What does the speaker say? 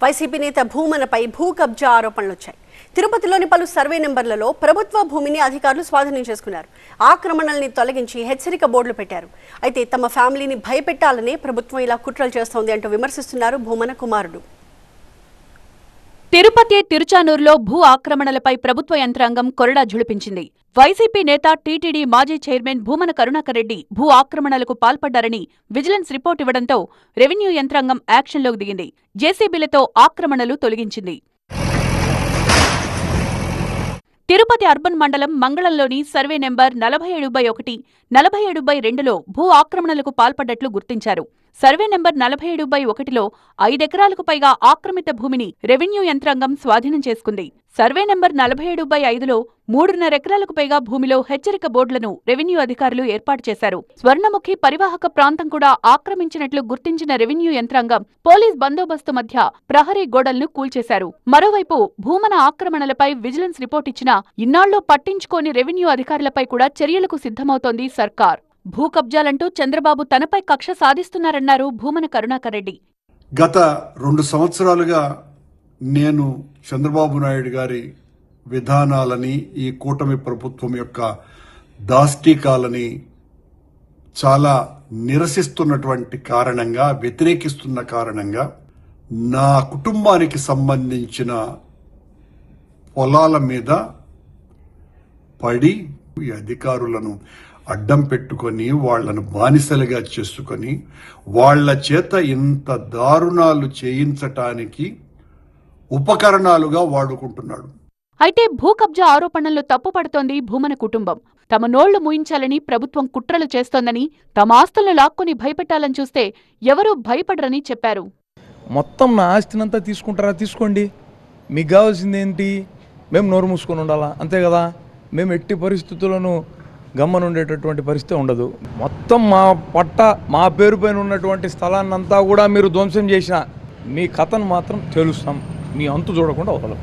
YCP నేత భూమనపై భూ కబ్జా ఆరోపణలు వచ్చాయి. తిరుపతిలోని పలు సర్వే నెంబర్లలో ప్రభుత్వ భూమిని అధికారులు స్వాధీనం చేసుకున్నారు. ఆక్రమణల్ని తొలగించి హెచ్చరిక బోర్డులు పెట్టారు. అయితే తమ ఫ్యామిలీని భయపెట్టాలనే ప్రభుత్వం ఇలా కుట్రలు చేస్తోంది అంటూ విమర్శిస్తున్నారు భూమన కుమారుడు. తిరుపతి తిరుచానూరులో భూ ఆక్రమణలపై ప్రభుత్వ యంత్రాంగం కొరడా ఝుళిపించింది. వైసీపీ నేత టీటీడీ మాజీ చైర్మన్ భూమన కరుణాకర్ రెడ్డి భూ ఆక్రమణలకు పాల్పడ్డారని విజిలెన్స్ రిపోర్ట్ ఇవ్వడంతో రెవెన్యూ యంత్రాంగం యాక్షన్లోకి దిగింది. జేసీబీలతో ఆక్రమణలు తొలగించింది. తిరుపతి అర్బన్ మండలం మంగళంలోని సర్వే నెంబర్ 47/1, 47/2లో భూ ఆక్రమణలకు పాల్పడ్డట్లు గుర్తించారు. సర్వే నెంబర్ 47/1లో 5 ఎకరాలకు పైగా ఆక్రమిత భూమిని రెవెన్యూ యంత్రాంగం స్వాధీనం చేసుకుంది. సర్వే నెంబర్ 47/5లో 3.5 ఎకరాలకు పైగా భూమిలో హెచ్చరిక బోర్డులను రెవెన్యూ అధికారులు ఏర్పాటు చేశారు. స్వర్ణముఖి పరివాహక ప్రాంతం కూడా ఆక్రమించినట్లు గుర్తించిన రెవెన్యూ యంత్రాంగం పోలీస్ బందోబస్తు మధ్య ప్రహరీ గోడలను కూల్చేశారు. మరోవైపు భూమన ఆక్రమణలపై విజిలెన్స్ రిపోర్ట్ ఇచ్చినా ఇన్నాళ్లు పట్టించుకోని రెవెన్యూ అధికారులపై కూడా చర్యలకు సిద్ధమవుతోంది సర్కార్. భూ కబ్జాలంటూ చంద్రబాబు తనపై కక్ష సాధిస్తున్నారన్నారు భూమన కరుణాకర్ రెడ్డి. గత 2 సంవత్సరాలుగా నేను చంద్రబాబు నాయుడు గారి విధానాలని, ఈ కూటమి ప్రభుత్వం యొక్క దాష్టీకాలని చాలా నిరసిస్తున్నటువంటి కారణంగా, వ్యతిరేకిస్తున్న కారణంగా నా కుటుంబానికి సంబంధించిన పొలాల మీద పడి ఈ అధికారులను అడ్డం పెట్టుకొని వాళ్లను బానిసలుగా చేసుకొని వాళ్ల చేత ఇంత దారుణాలు చేయించటానికి ఉపకరణాలుగా వాడుకుంటున్నాడు. అయితే భూ కబ్జా ఆరోపణల్లో తప్పుపడుతోంది భూమన కుటుంబం. తమ నోళ్లు మూయించాలని ప్రభుత్వం కుట్రలు చేస్తోందని, తమ ఆస్తులను లాక్కొని భయపెట్టాలని చూస్తే ఎవరూ భయపడరని చెప్పారు. మొత్తం నా ఆస్తినంతా తీసుకుంటారా? తీసుకోండి. మీకు కావాల్సింది ఏంటి? మేము నోరు మూసుకొని ఉండాలా, అంతే కదా. మేము ఎట్టి పరిస్థితులను గమ్మనుండేటటువంటి పరిస్థితి ఉండదు. మొత్తం మా పేరు పైన ఉన్నటువంటి స్థలాన్నంతా కూడా మీరు ధ్వంసం చేసిన మీ కథను మాత్రం తెలుస్తాం. మీ అంతు చూడకుండా వదలం.